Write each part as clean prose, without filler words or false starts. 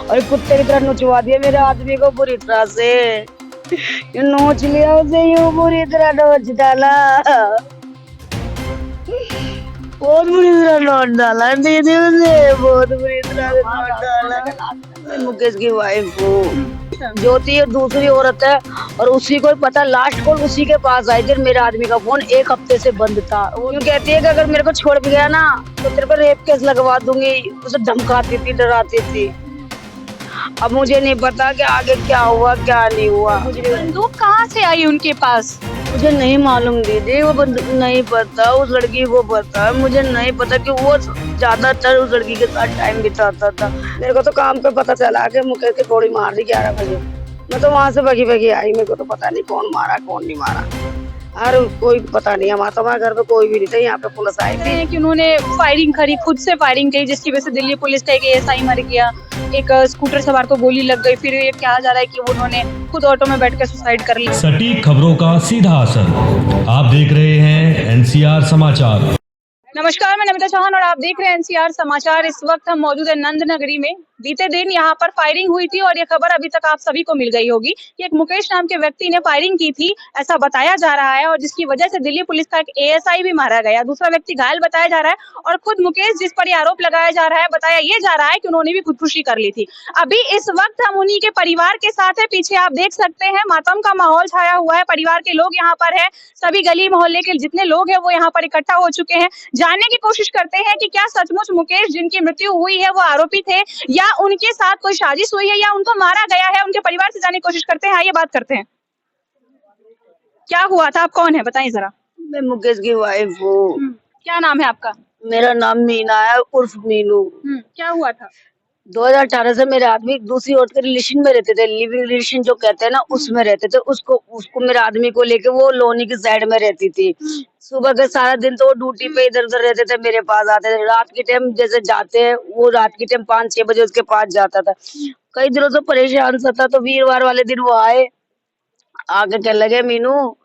और कुत्ते की तरह नोचवा दिया मेरे आदमी को बुरी तरह से। ये नोच लिया उसे, यूं बुरी तरह नोच डाला, बहुत बुरी तरह नोच डाला दीदी उसे, बहुत बुरी तरह से नोच डाला। मैं मुकेश की वाइफ हूँ। ज्योति ये दूसरी औरत है और उसी को पता, लास्ट कॉल उसी के पास आई थी। मेरे आदमी का फोन 1 हफ्ते से बंद था। वो यूं कहती है कि अगर मेरे को छोड़ भी गया ना तो तेरे को रेप केस लगवा दूंगी। उसे धमकाती थी, डराती थी। अब मुझे नहीं पता कि आगे क्या हुआ क्या नहीं हुआ। बंदूक कहाँ से आई उनके पास? मुझे नहीं मालूम दीदी, वो नहीं पता, उस लड़की को पता है। मुझे नहीं पता कि वो ज्यादातर उस लड़की के साथ टाइम बिताता था। मेरे को तो काम पे पता चला कि मुकेश की गोली मार दी 11 बजे। मैं तो वहां से भगी भगी आई। मेरे को तो पता नहीं कौन मारा कौन नहीं मारा, और कोई पता नहीं। हमारे घर पे कोई भी नहीं था। यहाँ पे पुलिस आई थी कि उन्होंने फायरिंग करी, खुद से फायरिंग की, जिसकी वजह से दिल्ली पुलिस का एक एएसआई मर गया, एक स्कूटर सवार को गोली लग गई। फिर ये कहा जा रहा है कि उन्होंने खुद ऑटो में बैठकर सुसाइड कर लिया। सटीक खबरों का सीधा असर। आप देख रहे हैं एनसीआर समाचार। नमस्कार, मैं नमिता चौहान और आप देख रहे हैं एनसीआर समाचार। इस वक्त हम मौजूद है नंद नगरी में। बीते दिन यहाँ पर फायरिंग हुई थी और ये खबर अभी तक आप सभी को मिल गई होगी कि एक मुकेश नाम के व्यक्ति ने फायरिंग की थी, ऐसा बताया जा रहा है, और जिसकी वजह से दिल्ली पुलिस का एक एएसआई भी मारा गया, दूसरा व्यक्ति घायल बताया जा रहा है। और खुद मुकेश, जिस पर ये आरोप लगाया जा रहा है, बताया ये जा रहा है कि उन्होंने भी खुदकुशी कर ली थी। अभी इस वक्त हम उन्हीं के परिवार के साथ है। पीछे आप देख सकते हैं मातम का माहौल छाया हुआ है। परिवार के लोग यहाँ पर है, सभी गली मोहल्ले के जितने लोग हैं वो यहाँ पर इकट्ठा हो चुके हैं। जानने की कोशिश करते हैं कि क्या सचमुच मुकेश जिनकी मृत्यु हुई है वो आरोपी थे, या उनके साथ कोई साजिश हुई है, या उनको मारा गया है। उनके परिवार से जानने की कोशिश करते हैं। आइए बात करते हैं, क्या हुआ था, आप कौन है, बताइए जरा। मैं मुकेश की वाइफ हूँ। क्या नाम है आपका? मेरा नाम मीना है, उर्फ मीनू। क्या हुआ था? 2018 से मेरे आदमी दूसरी औरत के रिलेशन में रहते थे, लिविंग रिलेशन जो कहते हैं ना, उसमें रहते थे। उसको उसको मेरे आदमी को लेके वो लोनी की साइड में रहती थी। सुबह के सारा दिन तो वो ड्यूटी पे इधर उधर रहते थे, मेरे पास आते थे। रात के टाइम जैसे जाते हैं, वो रात के टाइम 5-6 बजे उसके पास जाता था। कई दिनों से परेशान सा था, तो वीरवार वाले दिन वो आए, आके कहने लगे मीनू,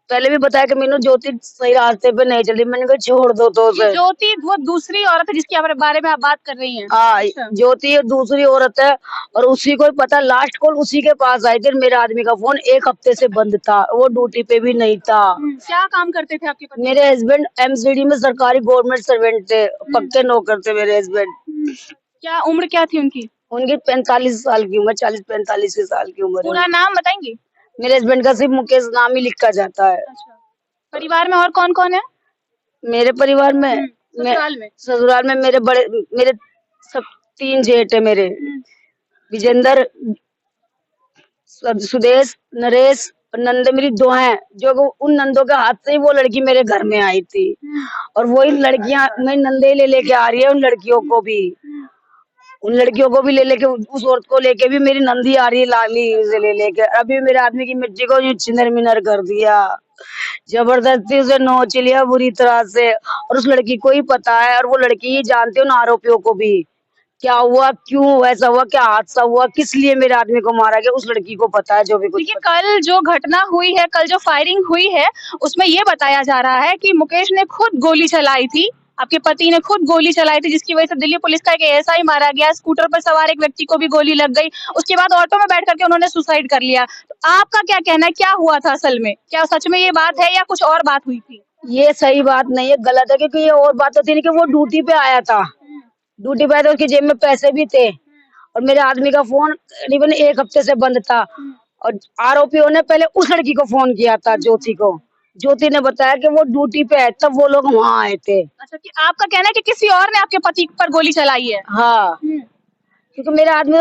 पहले भी बताया कि मीनू ज्योति सही रास्ते पे नहीं चली। मैंने कहा छोड़ दो तो उसे। ज्योति वो दूसरी औरत है जिसके बारे में आप बात कर रही हैं? हाँ, ज्योति दूसरी औरत है और उसी को पता, लास्ट कॉल उसी के पास आई थी। मेरे आदमी का फोन 1 हफ्ते से बंद था, वो ड्यूटी पे भी नहीं था। क्या काम करते थे आपके पति? मेरे हस्बैंड एमसीडी में सरकारी गवर्नमेंट सर्वेंट थे, पक्के नौकर थे मेरे हस्बैंड। क्या उम्र क्या थी उनकी? उनकी 45 साल की उम्र, 40-45 साल की उम्र पूरा है। नाम बताएंगे? मेरे हस्बैंड का सिर्फ मुकेश नाम ही लिखा जाता है। अच्छा। परिवार में और कौन कौन है? मेरे परिवार में ससुराल में मेरे सब 3 जेठ है मेरे। विजेंद्र, सुदेश, नरेश और नंद मेरी 2 हैं। जो उन नंदों के हाथ से ही वो लड़की मेरे घर में आई थी, और वही लड़कियां मैं नंदे ले लेके आ रही है। उन लड़कियों को भी ले लेके, उस औरत को लेके भी मेरी नंदी आ रही है, लाली से ले लेके। अभी मेरे आदमी की मिट्टी को छिनर मिनर कर दिया, जबरदस्ती उसे नोच लिया बुरी तरह से। और उस लड़की को ही पता है, और वो लड़की ही जानती है उन आरोपियों को भी, क्या हुआ, क्यों ऐसा हुआ, क्या हादसा हुआ, किस लिए मेरे आदमी को मारा गया, उस लड़की को पता है जो भी कुछ। देखिए, कल जो घटना हुई है, कल जो फायरिंग हुई है, उसमें ये बताया जा रहा है कि मुकेश ने खुद गोली चलाई थी, आपके पति ने खुद गोली चलाई थी, जिसकी वजह से दिल्ली पुलिस का एक एएसआई मारा गया। स्कूटर पर सवार एक व्यक्ति को भी गोली लग गई। उसके बाद ऑटो में बैठ करके उन्होंने सुसाइड कर लिया। तो आपका क्या कहना है, क्या हुआ था असल में? क्या सच में ये बात है या कुछ और बात हुई थी? ये सही बात नहीं है, गलत है। क्योंकि ये और बात होती है कि वो ड्यूटी पे आया था, उसकी जेब में पैसे भी थे, और मेरे आदमी का फोन करीबन 1 हफ्ते से बंद था। और आरोपियों ने पहले उस लड़की को फोन किया था, ज्योति को। ज्योति ने बताया कि वो ड्यूटी पे है, तब वो लोग वहाँ आए थे। अच्छा, कि आपका कहना है कि किसी और ने आपके पति पर गोली चलाई है? हाँ, क्योंकि मेरे आदमी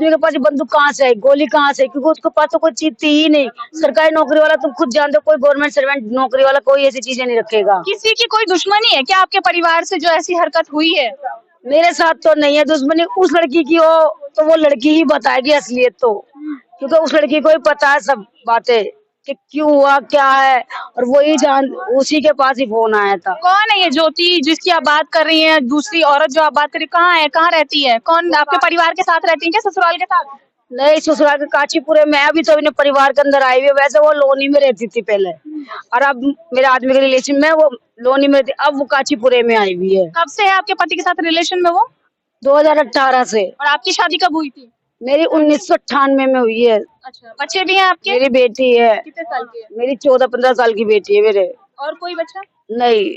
के पास बंदूक कहाँ से आई, गोली कहाँ से? क्योंकि उसके पास तो कोई चीज थी ही नहीं। सरकारी नौकरी वाला तुम खुद जानते हो, कोई गवर्नमेंट सर्वेंट नौकरी वाला कोई ऐसी चीजें नहीं रखेगा। किसी की कोई दुश्मनी है क्या आपके परिवार से, जो ऐसी हरकत हुई है? मेरे साथ तो नहीं है दुश्मनी। उस लड़की की हो तो वो लड़की ही बताएगी असलियत तो, क्योंकि उस लड़की को ही पता है सब बातें कि क्यों हुआ क्या है, और वो ही उसी के पास ही फोन आया था। कौन है ये ज्योति जिसकी आप बात कर रही हैं? दूसरी औरत जो आप बात कर रही, कहाँ है, कहाँ रहती है? कौन आपके परिवार के साथ रहती है क्या, ससुराल के साथ? नहीं, ससुराल के काचीपुरे में। अभी तो अपने परिवार के अंदर आई हुई है। वैसे वो लोनी में रहती थी पहले, और अब मेरे आदमी के रिलेशन में वो लोनी में थी, अब वो काचीपुरे में आई हुई है। कब से है आपके पति के साथ रिलेशन में वो? 2018 से। और आपकी शादी कब हुई थी? मेरी 1998 में हुई है। अच्छा, बच्चे भी हैं आपके? मेरी बेटी है, कितने साल की है? मेरी 14-15 साल की बेटी है मेरे। और कोई बच्चा? नहीं,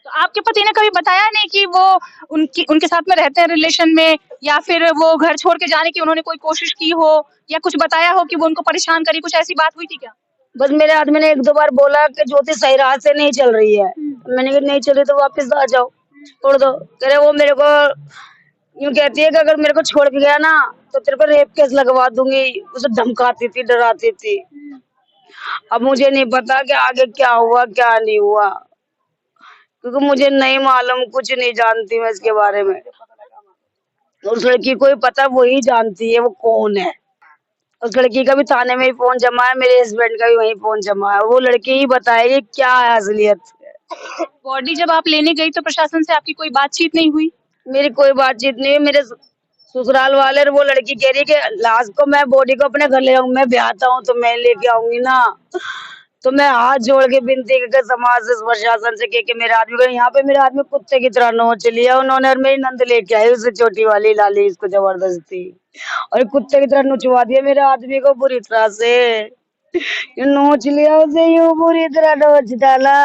तो आपके पति ने कभी बताया नहीं कि वो उनके साथ में रहते हैं रिलेशन में, या फिर वो घर छोड़ के जाने की उन्होंने कोई कोशिश की हो, या कुछ बताया हो कि वो उनको परेशान करी, कुछ ऐसी बात हुई थी क्या? बस मेरे आदमी ने 1-2 बार बोला कि ज्योति सही राह से नहीं चल रही है। मैंने कहा नहीं चल रही तो वापस आ जाओ, छोड़ दो। कह रहे वो मेरे को यूँ कहती है कि अगर मेरे को छोड़ के गया ना तो तेरे को रेप केस लगवा दूंगी। उसे धमकाती थी, डराती थी। अब मुझे नहीं पता कि आगे क्या हुआ क्या नहीं हुआ, क्योंकि मुझे नहीं मालूम, कुछ नहीं जानती मैं इसके बारे में। उस लड़की को ही पता, वही जानती है वो कौन है। उस लड़की का भी थाने में ही फोन जमा है, मेरे हस्बैंड का भी वही फोन जमा है। वो लड़की ही बताएगी क्या है असलियत। बॉडी जब आप लेने गई तो प्रशासन से आपकी कोई बातचीत नहीं हुई? मेरी कोई बातचीत नहीं है। मेरे ससुराल वाले और वो लड़की कह रही है कि लास्ट को मैं बॉडी को अपने घर ले जाऊंगी, मैं ब्याहता हूँ तो मैं लेके आऊंगी ना। तो मैं हाथ जोड़ के विनती करके समाज से, प्रशासन से कि मेरे आदमी को, यहाँ पे मेरे आदमी कुत्ते की तरह नोच लिया उन्होंने, और मेरी नंद लेके आई उसे, छोटी वाली लाली, इसको जबरदस्ती, और कुत्ते की तरह नोचवा दिया मेरे आदमी को बुरी तरह से। ये नोच लिया उसे, यूं बुरी तरह नोच डाला,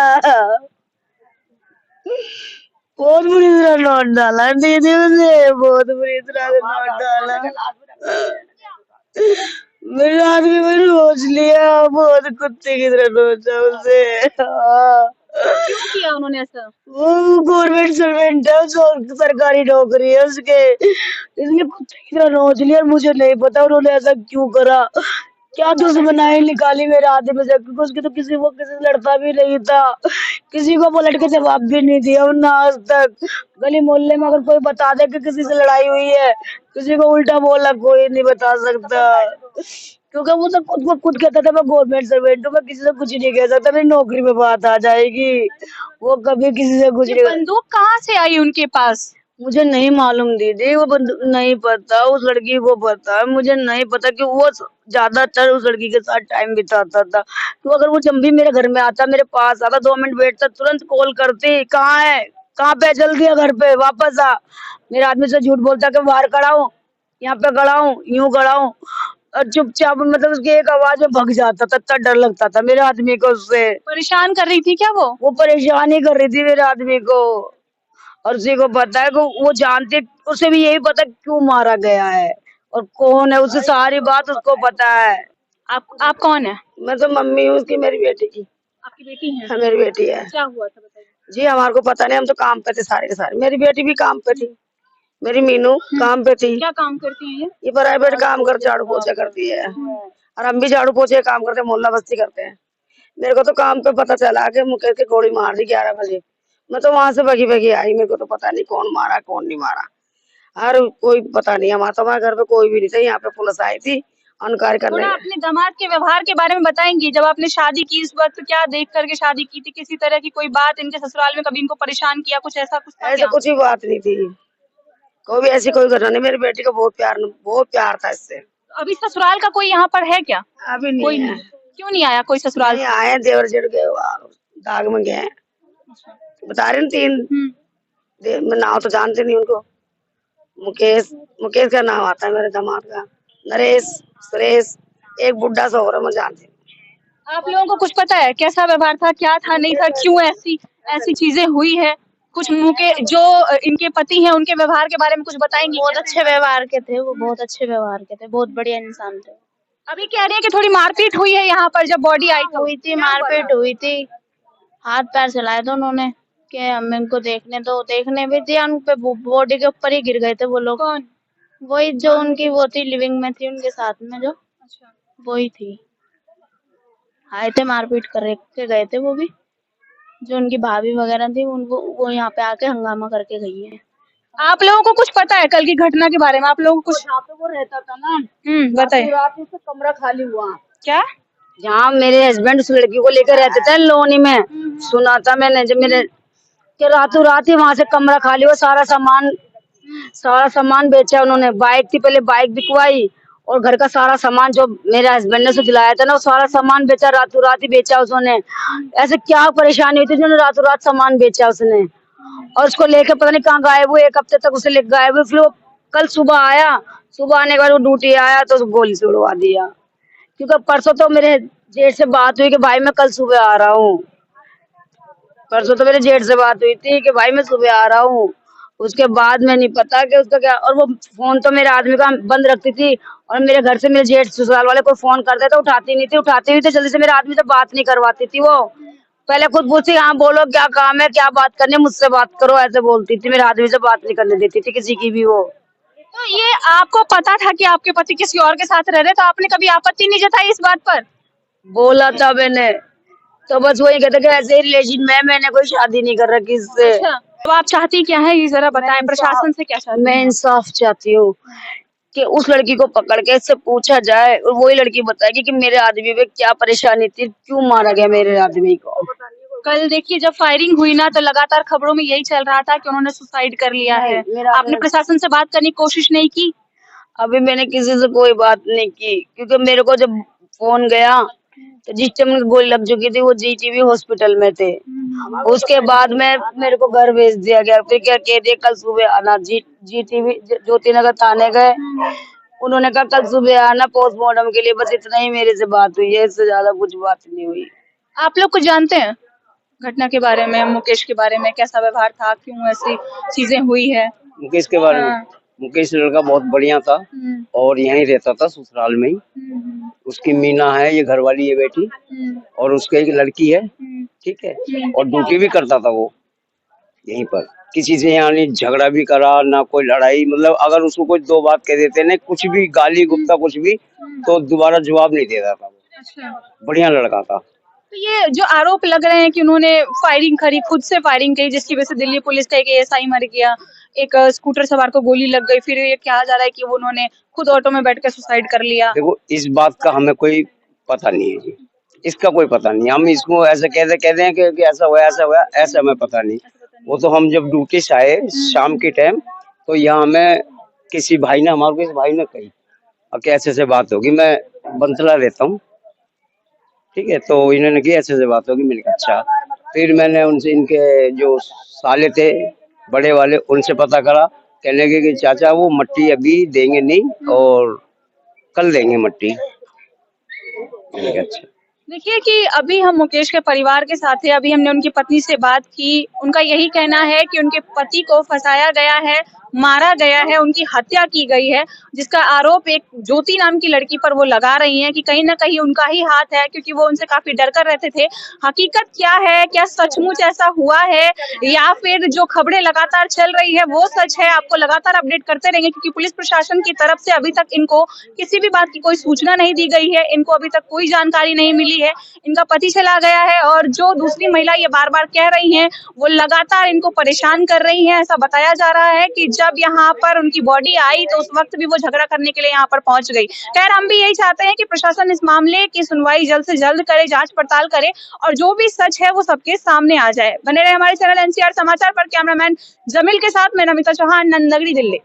बहुत बुरी तरह नोट डाला दीदी उसे, बहुत बुरी तरह से नोट डाला। मेरे आदमी को नोच लिया, बहुत कुत्ते की तरह नोचा उसे। हाँ। क्यों किया उन्होंने ऐसा? वो गवर्नमेंट सर्वेंट है, सरकारी नौकरी है उसके, इसलिए कुत्ते की तरह नोच लिया। और मुझे नहीं पता उन्होंने ऐसा क्यों करा, क्या दुश्मनाई निकाली मेरे आदमी से, क्योंकि उसकी तो किसी से लड़ता भी नहीं था, किसी को पलट के जवाब भी नहीं दिया उन्होंने आज तक। गली मोहल्ले में अगर कोई बता दे कि किसी से लड़ाई हुई है, किसी को उल्टा बोला, कोई नहीं बता सकता, क्योंकि वो तो खुद को खुद कहता था मैं गवर्नमेंट सर्वेंट हूँ, मैं किसी से कुछ नहीं कह सकता, मेरी नौकरी में बात आ जाएगी। वो कभी किसी से कुछ ये नहीं। बंदूक कहाँ से आई उनके पास? मुझे नहीं मालूम दीदी, वो नहीं पता, उस लड़की को पता है, मुझे नहीं पता कि वो ज्यादातर उस लड़की के साथ टाइम बिताता था। तो अगर वो जब भी मेरे घर में आता, मेरे पास आता, 2 मिनट बैठता, तुरंत कॉल करती, कहाँ है, कहाँ पे, जल्दी आ घर पे, वापस आ। मेरे आदमी से झूठ बोलता कि बाहर खड़ा हूँ, यहाँ पे खड़ा हूँ, यूं खड़ा हूँ, और चुपचाप, मतलब उसकी एक आवाज में भग जाता था, इतना डर लगता था मेरे आदमी को उससे। परेशान कर रही थी क्या वो? परेशान ही कर रही थी मेरे आदमी को, और उसी को पता है कि वो जानती, उसे भी यही पता क्यों मारा गया है और कौन है, उसे सारी बात उसको पता है। आप कौन है? मैं तो मम्मी हूँ उसकी, मेरी बेटी की। आपकी बेटी है? हाँ, मेरी बेटी है। क्या हुआ था बताइए। जी हमारे को पता नहीं, हम तो काम पे थे सारे के सारे। मेरी बेटी भी काम पे थी, मेरी मीनू काम पे थी। क्या काम करती है ये प्राइवेट काम कर, झाड़ू पोछा करती है, और हम भी झाड़ू पोछे काम करते हैं, मोहल्ला बस्ती करते हैं। मेरे को तो काम पे पता चला कि मुकेश की गोली मार दी 11 बजे। मैं तो वहां से भगी भगी आई, मेरे को तो पता नहीं कौन मारा कौन नहीं मारा, और कोई पता नहीं। हमारे घर पे कोई भी नहीं था, यहाँ पे पुलिस आई थी अनकार करने। थोड़ा अपने दामाद के व्यवहार के बारे में बताएंगी, जब आपने शादी की इस वक्त क्या देख करके शादी की थी? किसी तरह की कोई बात इनके ससुराल में कभी इनको परेशान किया, कुछ ऐसा कुछ था ऐसा क्या? कुछ भी बात नहीं थी, कोई भी ऐसी कोई घटना नहीं। मेरी बेटी को बहुत प्यार था इससे। अभी ससुराल का कोई यहाँ पर है क्या? अभी नहीं कोई है। नहीं। क्यों नहीं आया कोई ससुराल नहीं से? आए, देवर जेठ के दाग में गए, बता रहे 3 मैं नाम तो जानते नहीं उनको। मुकेश का नाम आता है मेरे दामाद का, नरेश, सुरेश, एक बुढ़ा सा और मैं जानती हूँ। आप लोगों को कुछ पता है कैसा व्यवहार था, क्या था, नहीं था, क्यों ऐसी ऐसी चीजें हुई है? कुछ मुके जो इनके पति हैं उनके व्यवहार के बारे में कुछ बताएंगी? बहुत अच्छे व्यवहार के थे वो, बहुत अच्छे व्यवहार के थे, बहुत बढ़िया इंसान थे। अभी कह रही है कि थोड़ी मारपीट हुई है यहाँ पर जब बॉडी आई तो? हुई थी, मारपीट हुई थी, हाथ पैर चलाए थे उन्होंने कि हम इनको देखने दो, देखने भी दिया, उन पे बॉडी के ऊपर ही गिर गए थे वो लोग। कौन? वही जो उनकी वो थी, लिविंग में थी उनके साथ में जो, वही थी। आए थे, मारपीट करके गए थे वो भी, जो उनकी भाभी वगैरह थी उनको, वो यहाँ पे आके हंगामा करके गई है। आप लोगों को कुछ पता है कल की घटना के बारे में? आप लोगों को कुछ? जहाँ पे वो रहता था ना, बताइए। रात में उसका कमरा खाली हुआ। क्या? जहाँ मेरे हस्बैंड उस लड़की को लेकर रहते थे लोनी में, सुना था मैंने जब मेरे के रातों रात ही वहां से कमरा खाली हुआ, सारा सामान बेचा उन्होंने। बाइक थी, पहले बाइक बिकवाई, और घर का सारा सामान जो मेरे हस्बैंड ने उसे दिलाया था ना, वो सारा सामान बेचा, रातों रात ही बेचा उसने। ऐसे क्या परेशानी हुई थी जो रातों रात सामान बेचा उसने, और उसको लेके पता नहीं कहाँ गायब हुए, 1 हफ्ते तक उसे लेकर गायब हुए। फिर वो कल सुबह आया, सुबह आने के बाद वो ड्यूटी आया तो गोली से उड़वा दिया। क्योंकि परसों तो मेरे जेठ से बात हुई कि भाई मैं कल सुबह आ रहा हूँ। परसों तो मेरे जेठ से बात हुई थी कि भाई मैं सुबह आ रहा हूँ। उसके बाद में नहीं पता कि उसका क्या, और वो फोन तो मेरे आदमी का बंद रखती थी, और मेरे घर से मेरे जेठ ससुराल वाले कोई फोन करते तो उठाती नहीं थी, उठाती हुई तो जल्दी से मेरे आदमी से बात नहीं करवाती थी। वो पहले खुद पूछती, हाँ बोलो क्या काम है, क्या बात करनी है, मुझसे बात करो, ऐसे बोलती थी। मेरे आदमी से बात नहीं करने देती थी किसी की भी वो। तो ये आपको पता था कि आपके पति किसी और के साथ रह रहे, तो आपने कभी आपत्ति नहीं जताई इस बात पर? बोला था मैंने, तो बस वही कहते कि ऐसे ही रिलेशन में, मैंने कोई शादी नहीं कर रखी इससे। अच्छा, तो आप चाहती क्या है ये जरा बताएं, प्रशासन से क्या चाहती मैं हैं? इंसाफ चाहती हूँ कि उस लड़की को पकड़ के इससे पूछा जाए, और वही लड़की बताएगी कि मेरे आदमी पे क्या परेशानी थी, क्यों मारा गया मेरे आदमी को। कल देखिए जब फायरिंग हुई ना, तो लगातार खबरों में यही चल रहा था कि उन्होंने सुसाइड कर लिया नहीं, है। मेरा आपने प्रशासन से बात करने की कोशिश नहीं की? अभी मैंने किसी से कोई बात नहीं की, क्योंकि मेरे को जब फोन गया तो जिस टाइम उनको गोली लग चुकी थी वो जीटीबी हॉस्पिटल में थे। उसके बाद में मेरे को घर भेज दिया गया, फिर क्या कह दिया कल सुबह आना। जीटीबी ज्योति नगर थाने गए, उन्होंने कहा कल सुबह आना पोस्टमार्टम के लिए। बस इतना ही मेरे से बात हुई है, इससे ज्यादा कुछ बात नहीं हुई। आप लोग कुछ जानते हैं घटना के बारे में, मुकेश के बारे में, कैसा व्यवहार था, क्यों ऐसी चीजें हुई है? मुकेश के बारे में, हाँ। मुकेश लड़का बहुत बढ़िया था और यहीं रहता था ससुराल में ही। उसकी मीना है, ये घरवाली है बेटी, और उसकी एक लड़की है, ठीक है, और ड्यूटी भी करता था वो यहीं पर। किसी से यहाँ नहीं झगड़ा भी करा, ना कोई लड़ाई, मतलब अगर उसको कोई दो बात कह देते ना, कुछ भी गाली गुप्ता कुछ भी, तो दोबारा जवाब नहीं देता था वो। अच्छा, बढ़िया लड़का था। तो ये जो आरोप लग रहे हैं कि उन्होंने फायरिंग करी, खुद से फायरिंग की, जिसकी वजह से दिल्ली पुलिस का एक एएसआई मर गया, एक स्कूटर सवार को गोली लग गई, फिर ये कहा जा रहा है कि वो उन्होंने खुद ऑटो में बैठ कर सुसाइड कर लिया। देखो इस बात का हमें कोई पता नहीं है जी, इसका कोई पता नहीं। हम इसको ऐसे कहते हैं कि ऐसा हुआ ऐसा हुआ, ऐसा हमें पता नहीं। वो तो हम जब ड्यूटी से आए शाम के टाइम, तो यहाँ हमें किसी भाई ने, हमारे किसी भाई ने कही कि ऐसे से बात होगी। मैं बंतला रहता हूँ, ठीक है, तो इन्होंने की ऐसे से बात होगी। मैंने कहा अच्छा। फिर मैंने उनसे, इनके जो साले थे बड़े वाले, उनसे पता करा। कहने लगे कि चाचा वो मट्टी अभी देंगे नहीं और कल देंगे मट्टी। मैंने कहा अच्छा। देखिए कि अभी हम मुकेश के परिवार के साथ हैं, अभी हमने उनकी पत्नी से बात की। उनका यही कहना है कि उनके पति को फंसाया गया है, मारा गया है, उनकी हत्या की गई है, जिसका आरोप एक ज्योति नाम की लड़की पर वो लगा रही हैं कि कहीं ना कहीं उनका ही हाथ है, क्योंकि वो उनसे काफी डर कर रहते थे। हकीकत क्या है, क्या सचमुच ऐसा हुआ है, या फिर जो खबरें लगातार चल रही है वो सच है, आपको लगातार अपडेट करते रहेंगे, क्योंकि पुलिस प्रशासन की तरफ से अभी तक इनको किसी भी बात की कोई सूचना नहीं दी गई है, इनको अभी तक कोई जानकारी नहीं मिली है। इनका पति चला गया है, और जो दूसरी महिला ये बार बार कह रही हैं वो लगातार इनको परेशान कर रही हैं। ऐसा बताया जा रहा है कि जब यहाँ पर उनकी बॉडी आई तो उस वक्त भी वो झगड़ा करने के लिए यहाँ पर पहुंच गई। खैर, हम भी यही चाहते हैं कि प्रशासन इस मामले की सुनवाई जल्द से जल्द करे, जांच पड़ताल करे, और जो भी सच है वो सबके सामने आ जाए। बने रहे हमारे चैनल एनसीआर समाचार पर। कैमरामैन जमील के साथ मैं नमिता चौहान, नंदनगरी, दिल्ली।